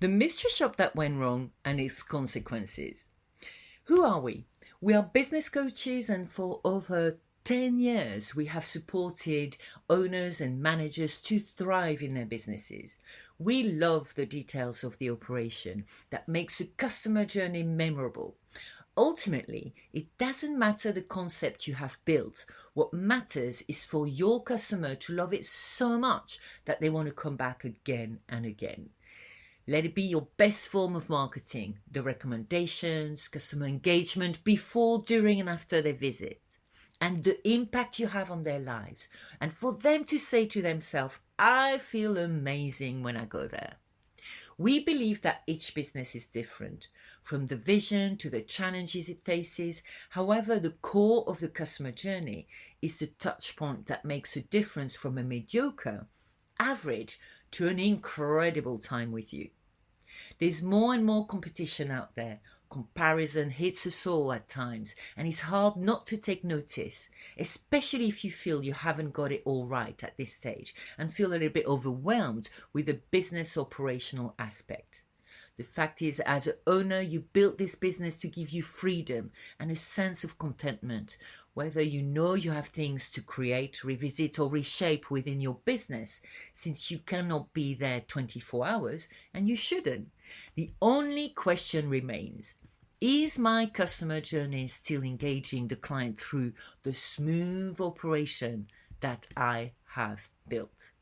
The mystery shop that went wrong and its consequences. Who are we? We are business coaches, and for over 10 years, we have supported owners and managers to thrive in their businesses. We love the details of the operation that makes the customer journey memorable. Ultimately, it doesn't matter the concept you have built. What matters is for your customer to love it so much that they want to come back again and again. Let it be your best form of marketing, the recommendations, customer engagement before, during, and after their visit, and the impact you have on their lives. And for them to say to themselves, I feel amazing when I go there. We believe that each business is different, from the vision to the challenges it faces. However, the core of the customer journey is the touch point that makes a difference from a mediocre, average, to an incredible time with you. There's more and more competition out there. Comparison hits us all at times, and it's hard not to take notice, especially if you feel you haven't got it all right at this stage and feel a little bit overwhelmed with the business operational aspect. The fact is, as an owner, you built this business to give you freedom and a sense of contentment. Whether you know you have things to create, revisit, or reshape within your business, since you cannot be there 24 hours, and you shouldn't. The only question remains, is my customer journey still engaging the client through the smooth operation that I have built?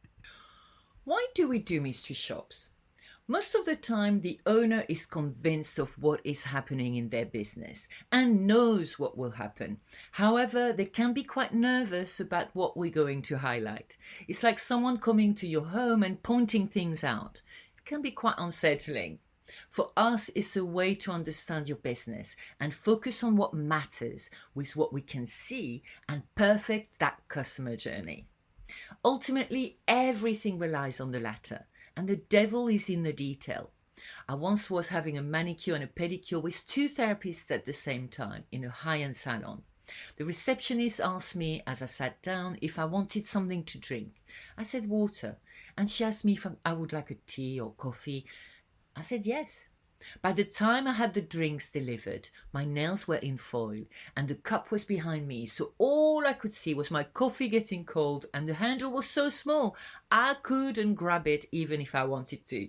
Why do we do mystery shops? Most of the time, the owner is convinced of what is happening in their business and knows what will happen. However, they can be quite nervous about what we're going to highlight. It's like someone coming to your home and pointing things out. It can be quite unsettling. For us, it's a way to understand your business and focus on what matters with what we can see and perfect that customer journey. Ultimately, everything relies on the latter. And the devil is in the detail. I once was having a manicure and a pedicure with two therapists at the same time in a high-end salon. The receptionist asked me as I sat down if I wanted something to drink. I said water, and she asked me if I would like a tea or coffee. I said yes. By the time I had the drinks delivered, my nails were in foil and the cup was behind me, so all I could see was my coffee getting cold, and the handle was so small I couldn't grab it even if I wanted to.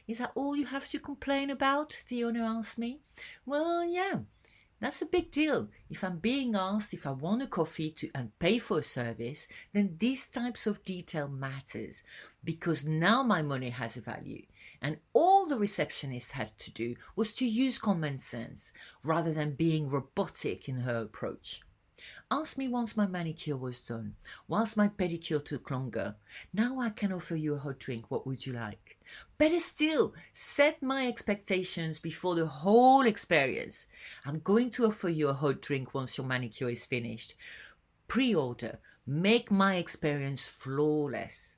Is that all you have to complain about? The owner asked me. Well, yeah, that's a big deal. If I'm being asked if I want a coffee and pay for a service, then these types of detail matters, because now my money has a value. And all the receptionist had to do was to use common sense rather than being robotic in her approach. Ask me once my manicure was done, whilst my pedicure took longer. Now I can offer you a hot drink. What would you like? Better still, set my expectations before the whole experience. I'm going to offer you a hot drink once your manicure is finished. Pre-order. Make my experience flawless.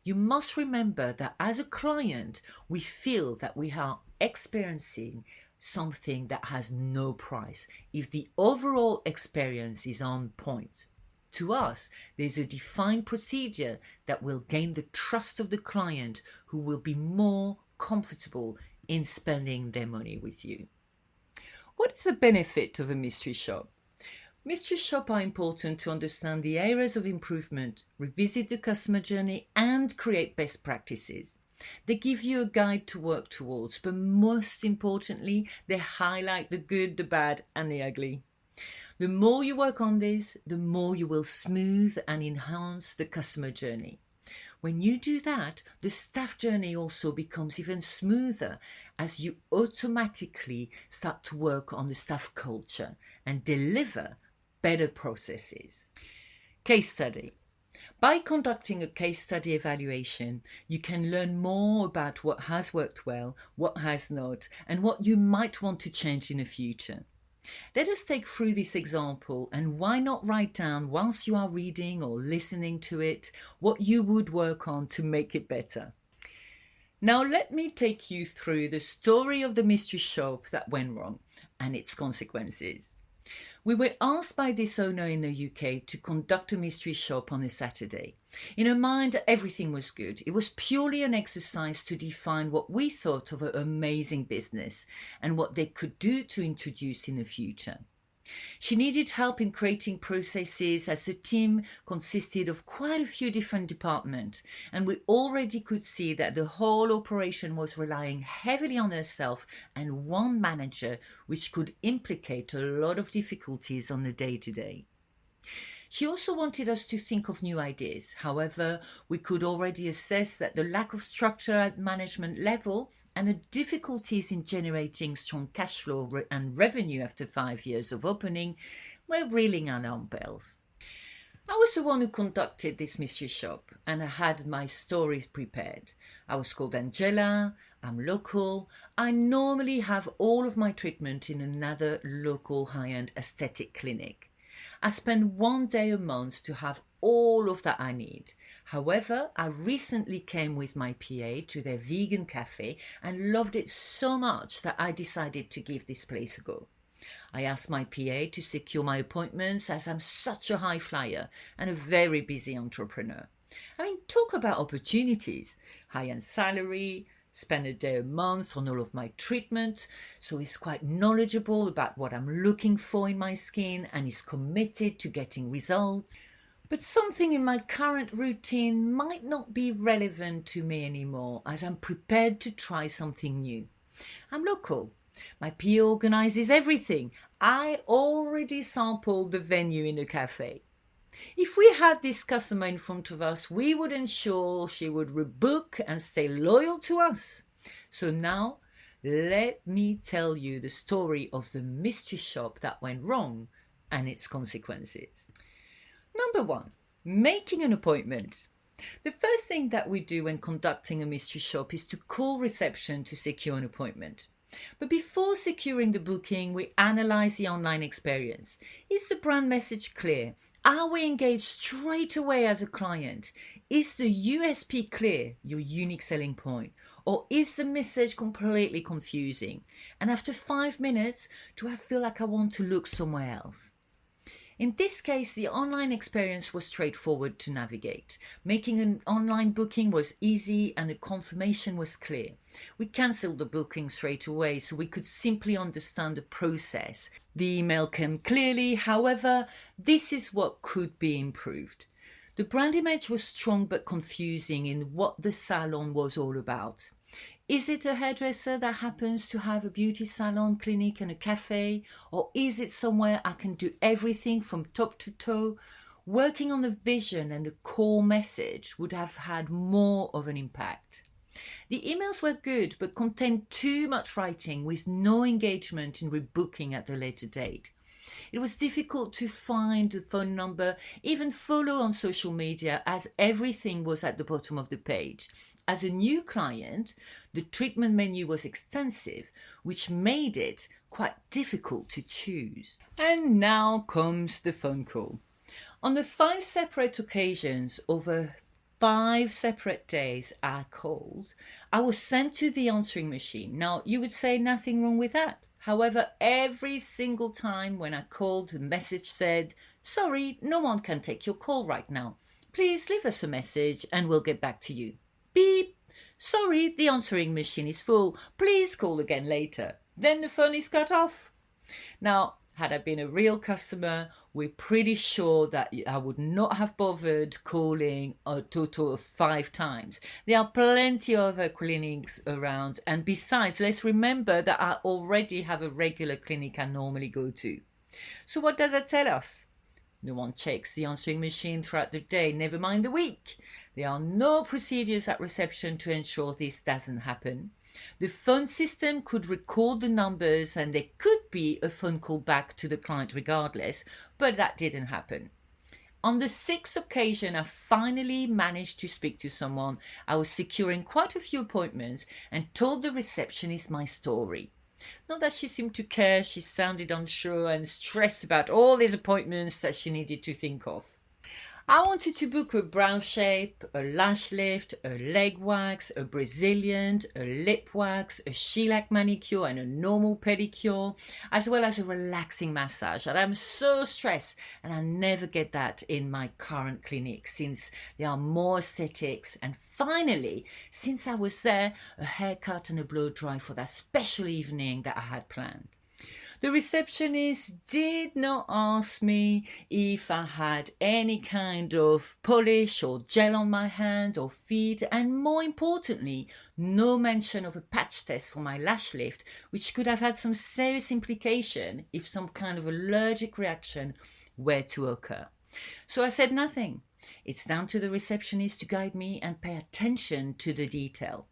You must remember that as a client, we feel that we are experiencing something that has no price if the overall experience is on point. To us, there's a defined procedure that will gain the trust of the client, who will be more comfortable in spending their money with you. What is the benefit of a mystery shop? Mystery shops are important to understand the areas of improvement, revisit the customer journey, and create best practices. They give you a guide to work towards, but most importantly, they highlight the good, the bad, and the ugly. The more you work on this, the more you will smooth and enhance the customer journey. When you do that, the staff journey also becomes even smoother, as you automatically start to work on the staff culture and deliver better processes. Case study. By conducting a case study evaluation, you can learn more about what has worked well, what has not, and what you might want to change in the future. Let us take through this example, and why not write down, whilst you are reading or listening to it, what you would work on to make it better. Now let me take you through the story of the mystery shop that went wrong and its consequences. We were asked by this owner in the UK to conduct a mystery shop on a Saturday. In her mind, everything was good. It was purely an exercise to define what we thought of an amazing business and what they could do to introduce in the future. She needed help in creating processes as the team consisted of quite a few different departments, and we already could see that the whole operation was relying heavily on herself and one manager, which could implicate a lot of difficulties on the day-to-day. She also wanted us to think of new ideas. However, we could already assess that the lack of structure at management level and the difficulties in generating strong cash flow and revenue after 5 years of opening were ringing alarm bells. I was the one who conducted this mystery shop and I had my stories prepared. I was called Angela, I'm local. I normally have all of my treatment in another local high-end aesthetic clinic. I spend 1 day a month to have all of that I need. However, I recently came with my PA to their vegan cafe and loved it so much that I decided to give this place a go. I asked my PA to secure my appointments as I'm such a high flyer and a very busy entrepreneur. I mean, talk about opportunities, high-end salary, spend a day a month on all of my treatment, so he's quite knowledgeable about what I'm looking for in my skin and is committed to getting results. But something in my current routine might not be relevant to me anymore as I'm prepared to try something new. I'm local. My PA organises everything. I already sampled the venue in the cafe. If we had this customer in front of us, we would ensure she would rebook and stay loyal to us. So now, let me tell you the story of the mystery shop that went wrong and its consequences. Number 1, making an appointment. The first thing that we do when conducting a mystery shop is to call reception to secure an appointment. But before securing the booking, we analyse the online experience. Is the brand message clear? Are we engaged straight away as a client? Is the USP clear, your unique selling point? Or is the message completely confusing? And after 5 minutes, do I feel like I want to look somewhere else? In this case, the online experience was straightforward to navigate. Making an online booking was easy and the confirmation was clear. We cancelled the booking straight away so we could simply understand the process. The email came clearly, however, this is what could be improved. The brand image was strong but confusing in what the salon was all about. Is it a hairdresser that happens to have a beauty salon, clinic and a cafe? Or is it somewhere I can do everything from top to toe? Working on the vision and the core message would have had more of an impact. The emails were good but contained too much writing with no engagement in rebooking at a later date. It was difficult to find the phone number, even follow on social media as everything was at the bottom of the page. As a new client, the treatment menu was extensive, which made it quite difficult to choose. And now comes the phone call. On the 5 separate occasions over 5 separate days I called, I was sent to the answering machine. Now, you would say nothing wrong with that. However, every single time when I called, the message said, "Sorry, no one can take your call right now. Please leave us a message and we'll get back to you." Beep. "Sorry, the answering machine is full. Please call again later." Then the phone is cut off. Now, had I been a real customer, we're pretty sure that I would not have bothered calling a total of 5 times. There are plenty of other clinics around, and besides, let's remember that I already have a regular clinic I normally go to. So what does that tell us? No one checks the answering machine throughout the day, never mind the week. There are no procedures at reception to ensure this doesn't happen. The phone system could record the numbers and there could be a phone call back to the client regardless, but that didn't happen. On the 6th occasion, I finally managed to speak to someone. I was securing quite a few appointments and told the receptionist my story. Not that she seemed to care, she sounded unsure and stressed about all these appointments that she needed to think of. I wanted to book a brow shape, a lash lift, a leg wax, a Brazilian, a lip wax, a shellac manicure and a normal pedicure, as well as a relaxing massage. And I'm so stressed and I never get that in my current clinic since there are more aesthetics. And finally, since I was there, a haircut and a blow dry for that special evening that I had planned. The receptionist did not ask me if I had any kind of polish or gel on my hands or feet, and more importantly, no mention of a patch test for my lash lift, which could have had some serious implication if some kind of allergic reaction were to occur. So I said nothing. It's down to the receptionist to guide me and pay attention to the detail.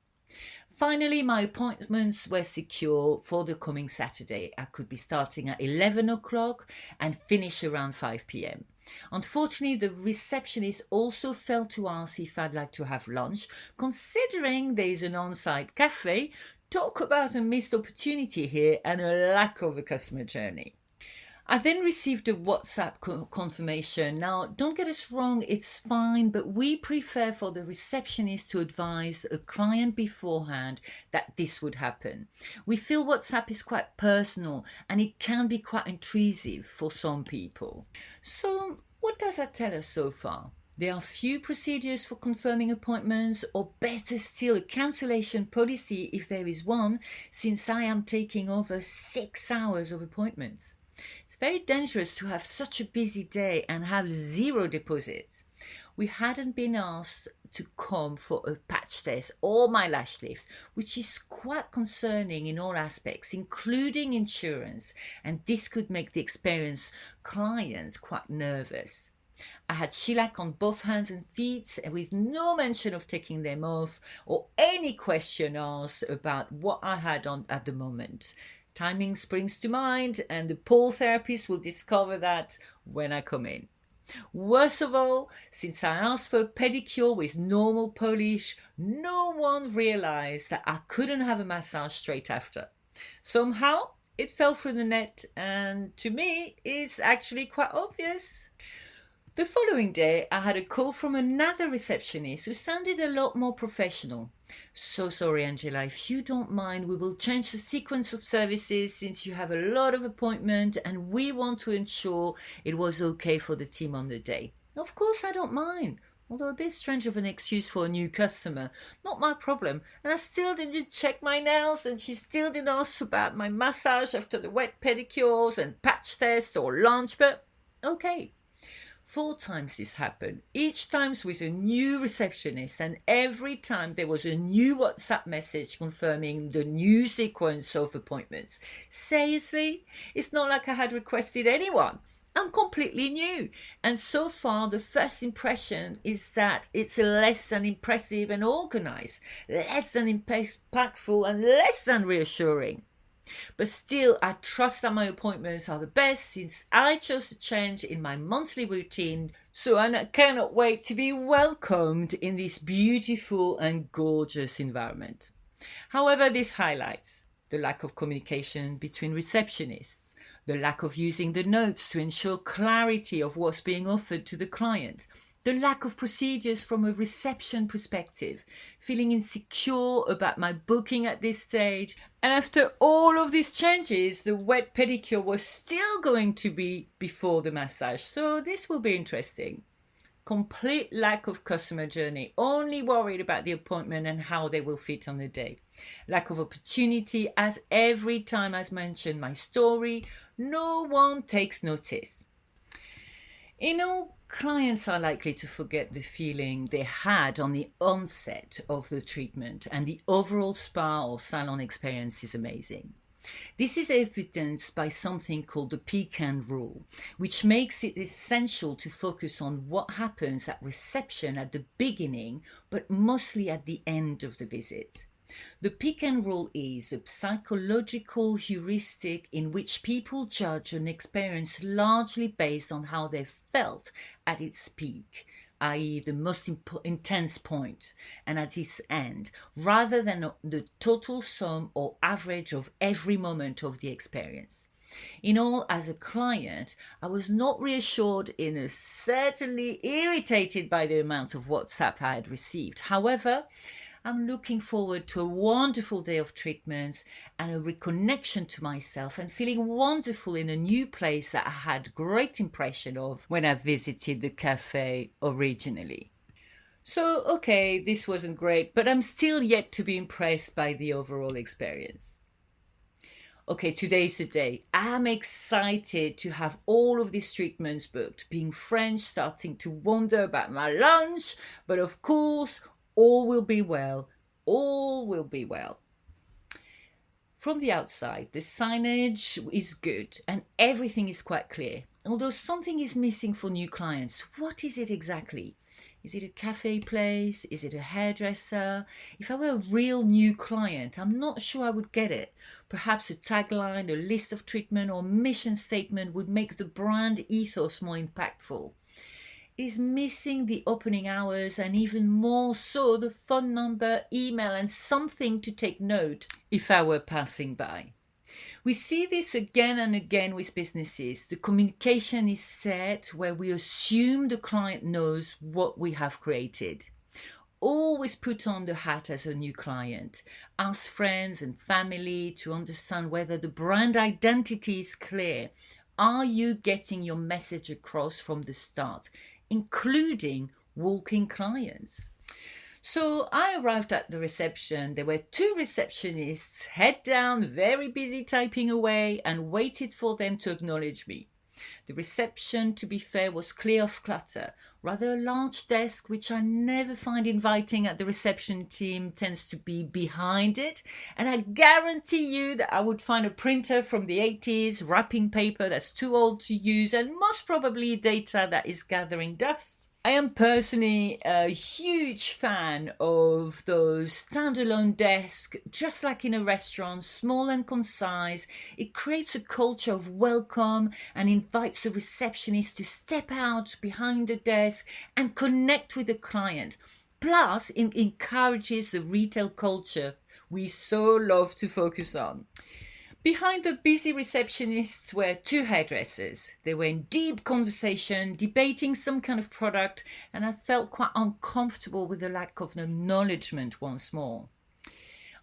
Finally, my appointments were secure for the coming Saturday. I could be starting at 11 o'clock and finish around 5 p.m. Unfortunately, the receptionist also failed to ask if I'd like to have lunch, considering there is an on-site cafe. Talk about a missed opportunity here and a lack of a customer journey. I then received a WhatsApp confirmation. Now, don't get us wrong, it's fine, but we prefer for the receptionist to advise a client beforehand that this would happen. We feel WhatsApp is quite personal and it can be quite intrusive for some people. So, what does that tell us so far? There are few procedures for confirming appointments, or better still, a cancellation policy if there is one, since I am taking over 6 hours of appointments. It's very dangerous to have such a busy day and have zero deposits. We hadn't been asked to come for a patch test or my lash lift, which is quite concerning in all aspects, including insurance, and this could make the experienced clients quite nervous. I had shellac on both hands and feet with no mention of taking them off or any question asked about what I had on at the moment. Timing springs to mind, and the pole therapist will discover that when I come in. Worst of all, since I asked for a pedicure with normal polish, no one realized that I couldn't have a massage straight after. Somehow, it fell through the net, and to me, it's actually quite obvious. The following day, I had a call from another receptionist who sounded a lot more professional. So sorry, Angela, if you don't mind, we will change the sequence of services since you have a lot of appointments and we want to ensure it was okay for the team on the day. Of course, I don't mind. Although a bit strange of an excuse for a new customer. Not my problem. And I still didn't check my nails and she still didn't ask about my massage after the wet pedicures and patch test or lunch, but okay. 4 times this happened, each time with a new receptionist, and every time there was a new WhatsApp message confirming the new sequence of appointments. Seriously? It's not like I had requested anyone. I'm completely new, and so far the first impression is that it's less than impressive and organized, less than impactful and less than reassuring. But still, I trust that my appointments are the best since I chose to change in my monthly routine, so I cannot wait to be welcomed in this beautiful and gorgeous environment. However, this highlights the lack of communication between receptionists, the lack of using the notes to ensure clarity of what's being offered to the client, the lack of procedures from a reception perspective, feeling insecure about my booking at this stage. And after all of these changes, the wet pedicure was still going to be before the massage. So this will be interesting. Complete lack of customer journey, only worried about the appointment and how they will fit on the day. Lack of opportunity, as every time I mention my story, no one takes notice. Clients are likely to forget the feeling they had on the onset of the treatment, and the overall spa or salon experience is amazing. This is evidenced by something called the pecan rule, which makes it essential to focus on what happens at reception at the beginning, but mostly at the end of the visit. The pecan rule is a psychological heuristic in which people judge an experience largely based on how they felt at its peak, i.e. the most intense point, and at its end, rather than the total sum or average of every moment of the experience. In all, as a client, I was not reassured and certainly irritated by the amount of WhatsApp I had received. However, I'm looking forward to a wonderful day of treatments and a reconnection to myself and feeling wonderful in a new place that I had great impression of when I visited the cafe originally. So, okay, this wasn't great, but I'm still yet to be impressed by the overall experience. Okay, today's the day. I'm excited to have all of these treatments booked. Being French, starting to wonder about my lunch, but of course, all will be well. All will be well. From the outside, the signage is good and everything is quite clear. Although something is missing for new clients. What is it exactly? Is it a cafe place? Is it a hairdresser? If I were a real new client, I'm not sure I would get it. Perhaps a tagline, a list of treatment or mission statement would make the brand ethos more impactful. It is missing the opening hours and even more so the phone number, email and something to take note if I were passing by. We see this again and again with businesses. The communication is set where we assume the client knows what we have created. Always put on the hat as a new client. Ask friends and family to understand whether the brand identity is clear. Are you getting your message across from the start, including walk-in clients? So I arrived at the reception. There were two receptionists, head down, very busy typing away, and waited for them to acknowledge me. The reception, to be fair, was clear of clutter. Rather a large desk, which I never find inviting at the reception team, tends to be behind it. And I guarantee you that I would find a printer from the 80s, wrapping paper that's too old to use, and most probably data that is gathering dust. I am personally a huge fan of those standalone desks, just like in a restaurant, small and concise. It creates a culture of welcome and invites the receptionist to step out behind the desk and connect with the client. Plus, it encourages the retail culture we so love to focus on. Behind the busy receptionists were two hairdressers. They were in deep conversation, debating some kind of product, and I felt quite uncomfortable with the lack of acknowledgement once more.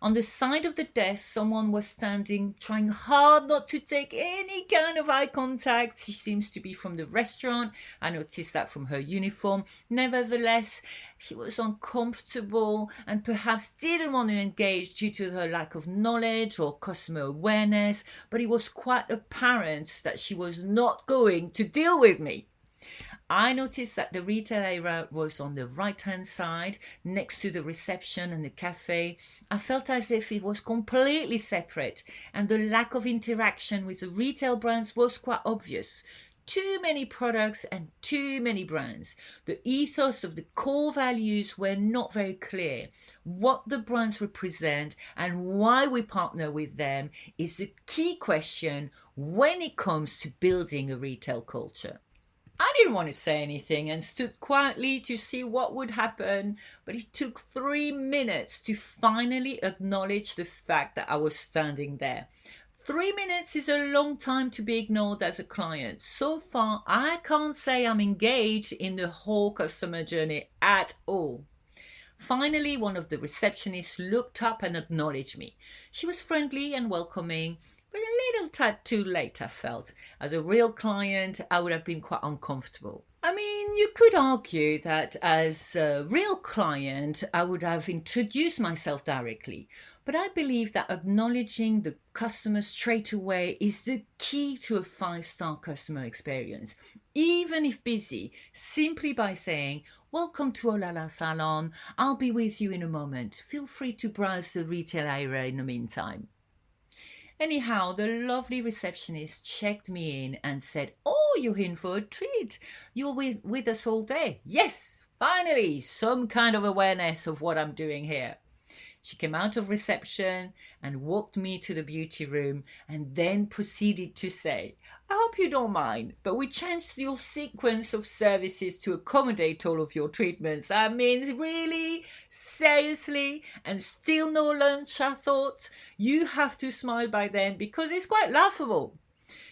On the side of the desk, someone was standing, trying hard not to take any kind of eye contact. She seems to be from the restaurant. I noticed that from her uniform. Nevertheless, she was uncomfortable and perhaps didn't want to engage due to her lack of knowledge or customer awareness, but it was quite apparent that she was not going to deal with me. I noticed that the retail area was on the right-hand side, next to the reception and the cafe. I felt as if it was completely separate, and the lack of interaction with the retail brands was quite obvious. Too many products and too many brands. The ethos of the core values were not very clear. What the brands represent and why we partner with them is the key question when it comes to building a retail culture. I didn't want to say anything and stood quietly to see what would happen, but it took 3 minutes to finally acknowledge the fact that I was standing there. 3 minutes is a long time to be ignored as a client. So far, I can't say I'm engaged in the whole customer journey at all. Finally, one of the receptionists looked up and acknowledged me. She was friendly and welcoming, but a little tad too late, I felt. As a real client, I would have been quite uncomfortable. I mean, you could argue that as a real client, I would have introduced myself directly. But I believe that acknowledging the customer straight away is the key to a 5-star customer experience. Even if busy, simply by saying, "Welcome to Olala Salon. I'll be with you in a moment. Feel free to browse the retail area in the meantime." Anyhow, the lovely receptionist checked me in and said, "Oh, you're in for a treat. You're with us all day." Yes, finally, some kind of awareness of what I'm doing here. She came out of reception and walked me to the beauty room and then proceeded to say, "I hope you don't mind, but we changed your sequence of services to accommodate all of your treatments. I mean, really? Seriously? And still no lunch, I thought? You have to smile by then because it's quite laughable."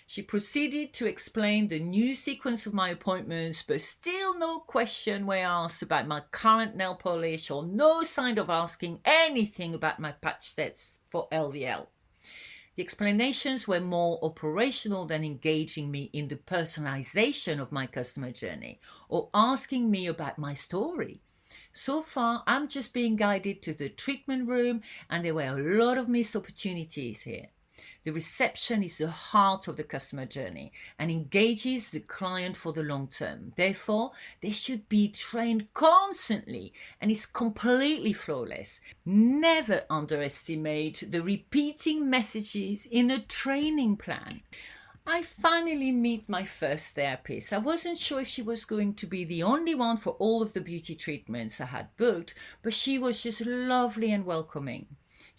She proceeded to explain the new sequence of my appointments, but still no question were asked about my current nail polish or no sign of asking anything about my patch tests for LVL. The explanations were more operational than engaging me in the personalization of my customer journey or asking me about my story. So far, I'm just being guided to the treatment room, and there were a lot of missed opportunities here. The reception is the heart of the customer journey and engages the client for the long term. Therefore, they should be trained constantly and is completely flawless. Never underestimate the repeating messages in a training plan. I finally meet my first therapist. I wasn't sure if she was going to be the only one for all of the beauty treatments I had booked, but she was just lovely and welcoming.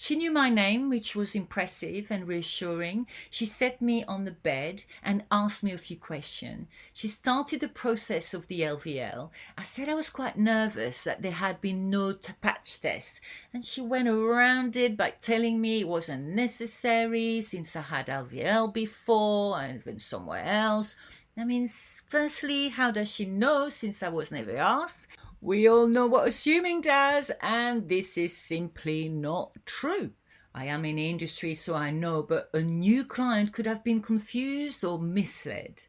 She knew my name, which was impressive and reassuring. She set me on the bed and asked me a few questions. She started the process of the LVL. I said I was quite nervous that there had been no patch test, and she went around it by telling me it wasn't necessary since I had LVL before and even somewhere else. I mean, firstly, how does she know since I was never asked? We all know what assuming does, and this is simply not true. I am in the industry, so I know, but a new client could have been confused or misled.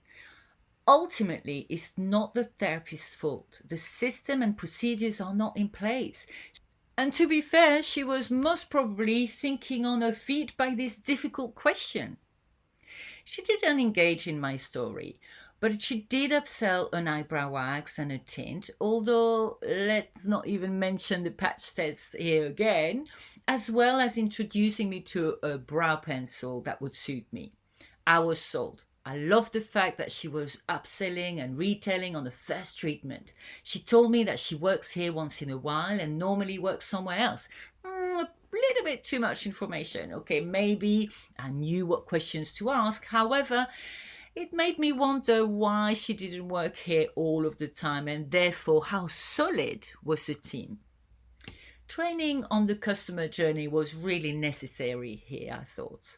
Ultimately, it's not the therapist's fault. The system and procedures are not in place. And to be fair, she was most probably thinking on her feet by this difficult question. She didn't engage in my story, but she did upsell an eyebrow wax and a tint, although let's not even mention the patch test here again, as well as introducing me to a brow pencil that would suit me. I was sold. I loved the fact that she was upselling and retailing on the first treatment. She told me that she works here once in a while and normally works somewhere else. A little bit too much information. Okay, maybe I knew what questions to ask. However, it made me wonder why she didn't work here all of the time, and therefore how solid was the team. Training on the customer journey was really necessary here, I thought.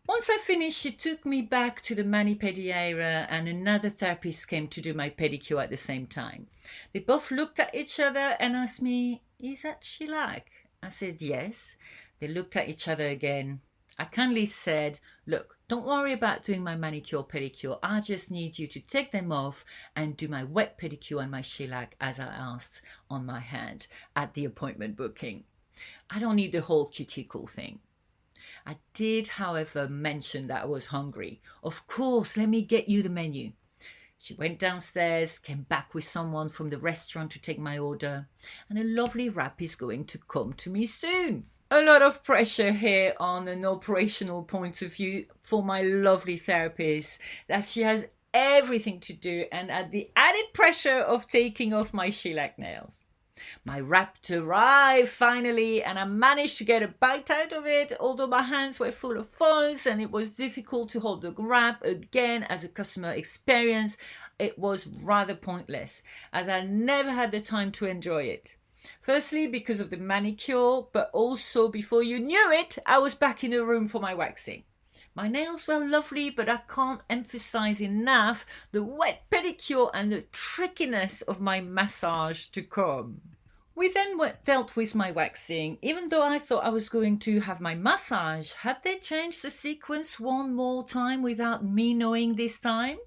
Once I finished, she took me back to the mani-pedi area, and another therapist came to do my pedicure at the same time. They both looked at each other and asked me, "Is that shellac?" I said yes. They looked at each other again. I kindly said, "Look, don't worry about doing my manicure pedicure. I just need you to take them off and do my wet pedicure and my shellac as I asked on my hand at the appointment booking. I don't need the whole cuticle thing." I did, however, mention that I was hungry. "Of course, let me get you the menu." She went downstairs, came back with someone from the restaurant to take my order, and a lovely wrap is going to come to me soon. A lot of pressure here on an operational point of view for my lovely therapist, that she has everything to do, and at the added pressure of taking off my shellac nails. My wrap arrived finally, and I managed to get a bite out of it, although my hands were full of foils and it was difficult to hold the wrap. Again, as a customer experience, it was rather pointless, as I never had the time to enjoy it. Firstly, because of the manicure, but also before you knew it, I was back in the room for my waxing. My nails were lovely, but I can't emphasize enough the wet pedicure and the trickiness of my massage to come. We then dealt with my waxing. Even though I thought I was going to have my massage, had they changed the sequence one more time without me knowing this time?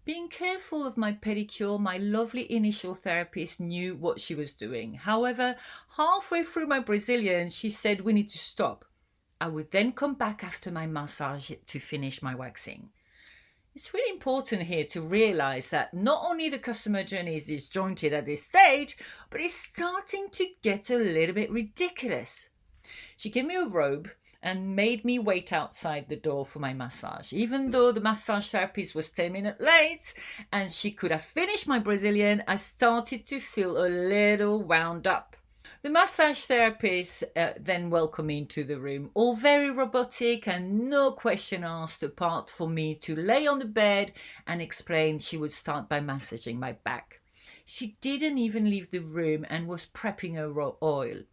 Being careful of my pedicure, my lovely initial therapist knew what she was doing. However, halfway through my Brazilian, she said we need to stop. I would then come back after my massage to finish my waxing. It's really important here to realize that not only the customer journey is disjointed at this stage, but it's starting to get a little bit ridiculous. She gave me a robe and made me wait outside the door for my massage, even though the massage therapist was 10 minutes late and she could have finished my Brazilian. I started to feel a little wound up. The massage therapist then welcomed me into the room, all very robotic and no question asked apart for me to lay on the bed and explain she would start by massaging my back. She didn't even leave the room and was prepping her oil.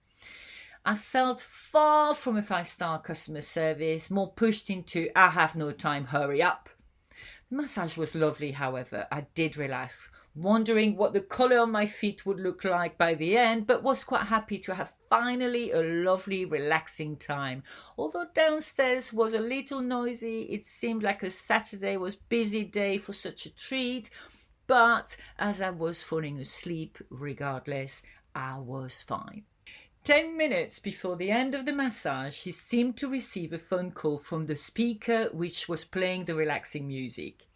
I felt far from a 5-star customer service, more pushed into I have no time, hurry up. The massage was lovely, however. I did relax, wondering what the colour on my feet would look like by the end, but was quite happy to have finally a lovely, relaxing time. Although downstairs was a little noisy, it seemed like a Saturday was busy day for such a treat, but as I was falling asleep, regardless, I was fine. 10 minutes before the end of the massage, she seemed to receive a phone call from the speaker which was playing the relaxing music.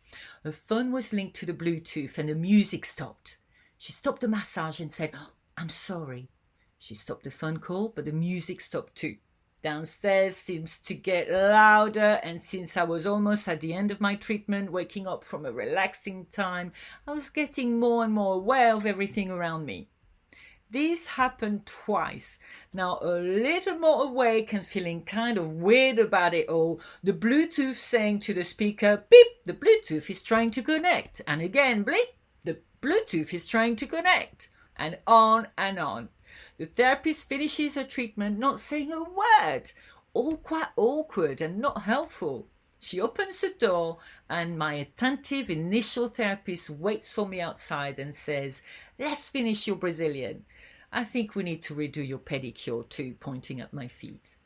Her phone was linked to the Bluetooth and the music stopped. She stopped the massage and said, "Oh, I'm sorry." She stopped the phone call, but the music stopped too. Downstairs seems to get louder, and since I was almost at the end of my treatment, waking up from a relaxing time, I was getting more and more aware of everything around me. This happened twice. Now a little more awake and feeling kind of weird about it all, the Bluetooth saying to the speaker, beep, the Bluetooth is trying to connect. And again, bleep, the Bluetooth is trying to connect. And on and on. The therapist finishes her treatment not saying a word, all quite awkward and not helpful. She opens the door and my attentive initial therapist waits for me outside and says, "Let's finish your Brazilian. I think we need to redo your pedicure too," pointing at my feet.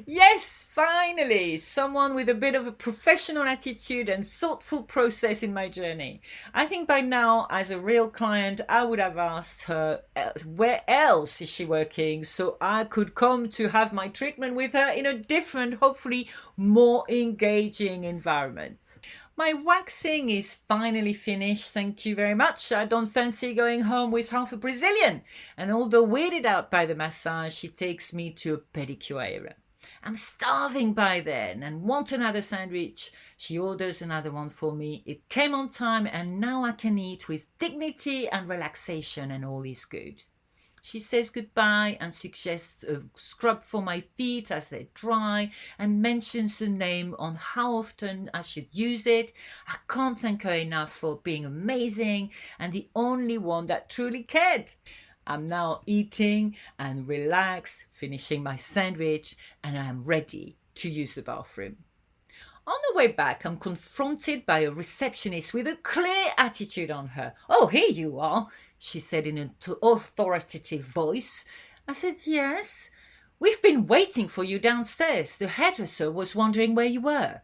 Yes, finally, someone with a bit of a professional attitude and thoughtful process in my journey. I think by now, as a real client, I would have asked her where else is she working so I could come to have my treatment with her in a different, hopefully more engaging environment. My waxing is finally finished, thank you very much. I don't fancy going home with half a Brazilian. And although weirded out by the massage, she takes me to a pedicure area. I'm starving by then and want another sandwich. She orders another one for me. It came on time and now I can eat with dignity and relaxation and all is good. She says goodbye and suggests a scrub for my feet as they dry and mentions the name on how often I should use it. I can't thank her enough for being amazing and the only one that truly cared. I'm now eating and relaxed, finishing my sandwich, and I am ready to use the bathroom. On the way back, I'm confronted by a receptionist with a clear attitude on her. "Oh, here you are," she said in an authoritative voice. I said, "Yes. We've been waiting for you downstairs. The hairdresser was wondering where you were."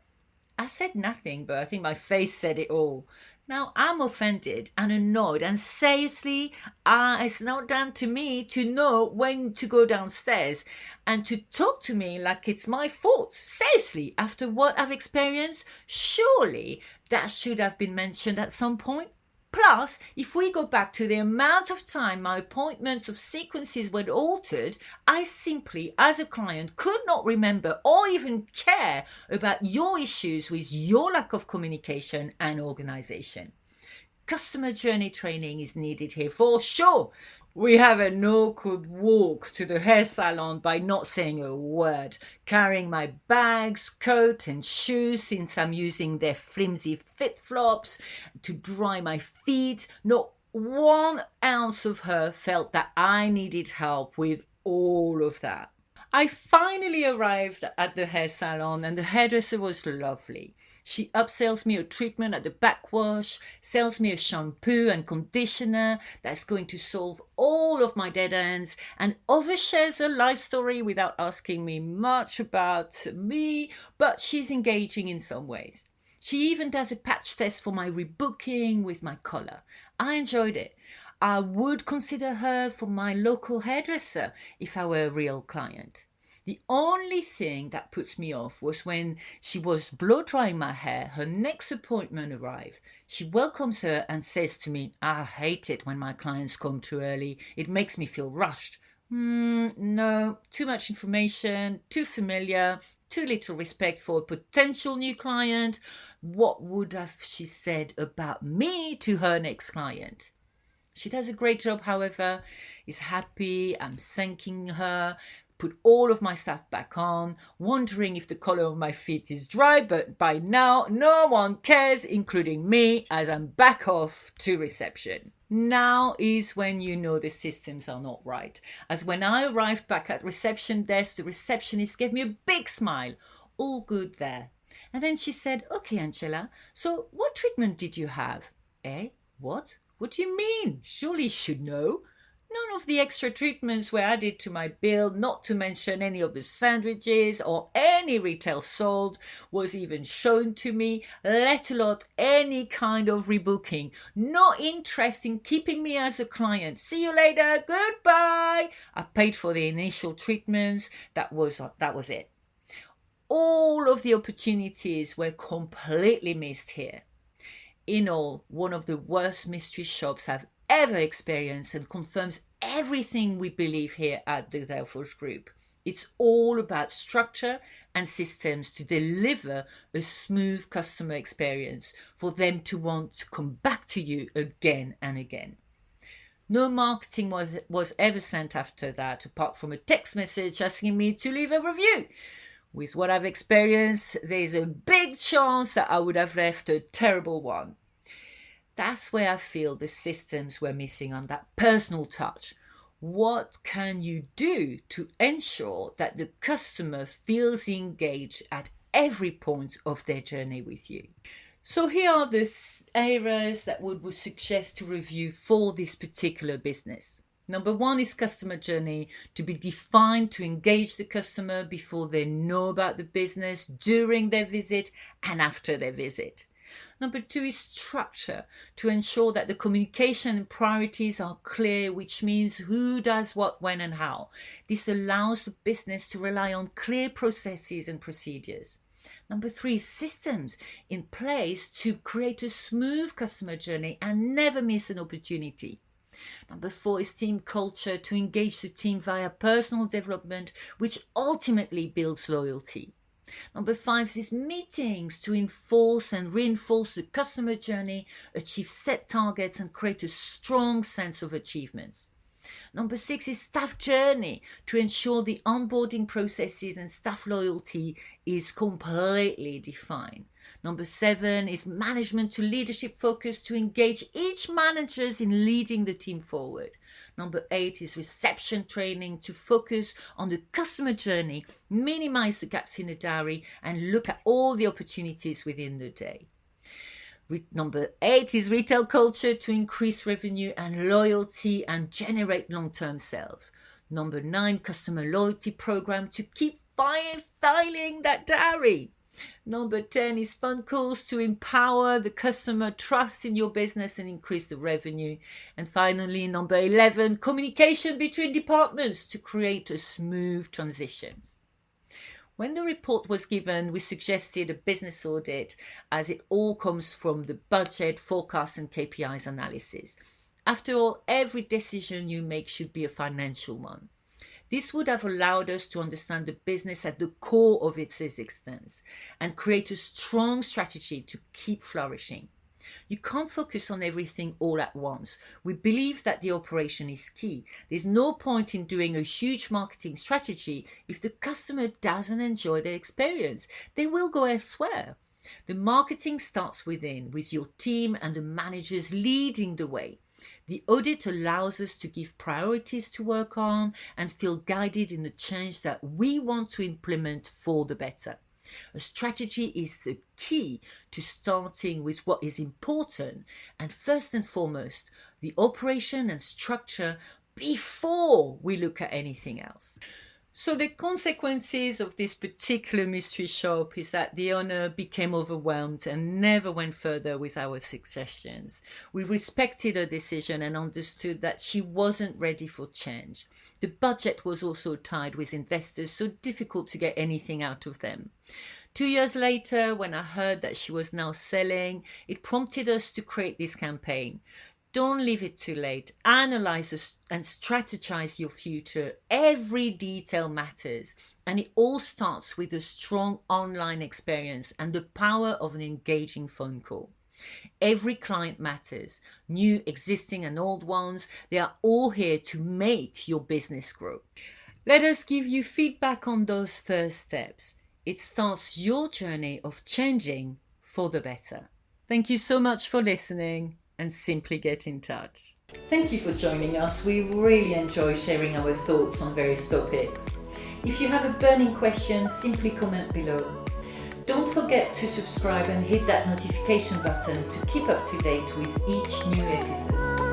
I said nothing, but I think my face said it all. Now I'm offended and annoyed, and seriously, it's now down to me to know when to go downstairs and to talk to me like it's my fault. Seriously, after what I've experienced, surely that should have been mentioned at some point. Plus, if we go back to the amount of time my appointments of sequences were altered, I simply, as a client, could not remember or even care about your issues with your lack of communication and organization. Customer journey training is needed here for sure. We have an awkward walk to the hair salon by not saying a word, carrying my bags, coat and shoes since I'm using their flimsy flip-flops to dry my feet. Not 1 ounce of her felt that I needed help with all of that. I finally arrived at the hair salon and the hairdresser was lovely. She upsells me a treatment at the backwash, sells me a shampoo and conditioner that's going to solve all of my dead ends, and overshares her life story without asking me much about me, but she's engaging in some ways. She even does a patch test for my rebooking with my collar. I enjoyed it. I would consider her for my local hairdresser if I were a real client. The only thing that puts me off was when she was blow drying my hair, her next appointment arrived. She welcomes her and says to me, "I hate it when my clients come too early. It makes me feel rushed." No, too much information, too familiar, too little respect for a potential new client. What would have she said about me to her next client? She does a great job, however, is happy, I'm thanking her, put all of my stuff back on, wondering if the collar of my feet is dry, but by now no one cares, including me, as I'm back off to reception. Now is when you know the systems are not right. As when I arrived back at reception desk, the receptionist gave me a big smile. All good there. And then she said, "Okay, Angela, so what treatment did you have?" Eh? What? What do you mean? Surely you should know. None of the extra treatments were added to my bill, not to mention any of the sandwiches or any retail sold was even shown to me, let alone any kind of rebooking. No interest in keeping me as a client. See you later. Goodbye. I paid for the initial treatments. That was it. All of the opportunities were completely missed here. In all, one of the worst mystery shops I've ever experienced, and confirms everything we believe here at the Delforge Group. It's all about structure and systems to deliver a smooth customer experience for them to want to come back to you again and again. No marketing was ever sent after that, apart from a text message asking me to leave a review. With what I've experienced, there's a big chance that I would have left a terrible one. That's where I feel the systems were missing on that personal touch. What can you do to ensure that the customer feels engaged at every point of their journey with you? So here are the areas that would suggest to review for this particular business. Number 1 is customer journey, to be defined to engage the customer before they know about the business, during their visit and after their visit. Number 2 is structure, to ensure that the communication and priorities are clear, which means who does what, when and how. This allows the business to rely on clear processes and procedures. Number 3, systems in place to create a smooth customer journey and never miss an opportunity. Number 4 is team culture, to engage the team via personal development, which ultimately builds loyalty. Number 5 is meetings, to enforce and reinforce the customer journey, achieve set targets and create a strong sense of achievements. Number 6 is staff journey, to ensure the onboarding processes and staff loyalty is completely defined. Number 7 is management to leadership focus, to engage each manager in leading the team forward. Number 8 is reception training, to focus on the customer journey, minimize the gaps in the diary and look at all the opportunities within the day. Number 8 is retail culture, to increase revenue and loyalty and generate long-term sales. Number 9, customer loyalty program, to keep filing that diary. Number 10 is phone calls, to empower the customer trust in your business and increase the revenue. And finally, number 11, communication between departments, to create a smooth transition. When the report was given, we suggested a business audit, as it all comes from the budget, forecast and KPIs analysis. After all, every decision you make should be a financial one. This would have allowed us to understand the business at the core of its existence and create a strong strategy to keep flourishing. You can't focus on everything all at once. We believe that the operation is key. There's no point in doing a huge marketing strategy if the customer doesn't enjoy their experience. They will go elsewhere. The marketing starts within, with your team and the managers leading the way. The audit allows us to give priorities to work on and feel guided in the change that we want to implement for the better. A strategy is the key to starting with what is important, and first and foremost, the operation and structure before we look at anything else. So the consequences of this particular mystery shop is that the owner became overwhelmed and never went further with our suggestions. We respected her decision and understood that she wasn't ready for change. The budget was also tied with investors, so difficult to get anything out of them. 2 years later, when I heard that she was now selling, it prompted us to create this campaign. Don't leave it too late. Analyze and strategize your future. Every detail matters. And it all starts with a strong online experience and the power of an engaging phone call. Every client matters. New, existing and old ones. They are all here to make your business grow. Let us give you feedback on those first steps. It starts your journey of changing for the better. Thank you so much for listening. and simply get in touch. Thank you for joining us. We really enjoy sharing our thoughts on various topics. If you have a burning question, simply comment below. Don't forget to subscribe and hit that notification button to keep up to date with each new episode.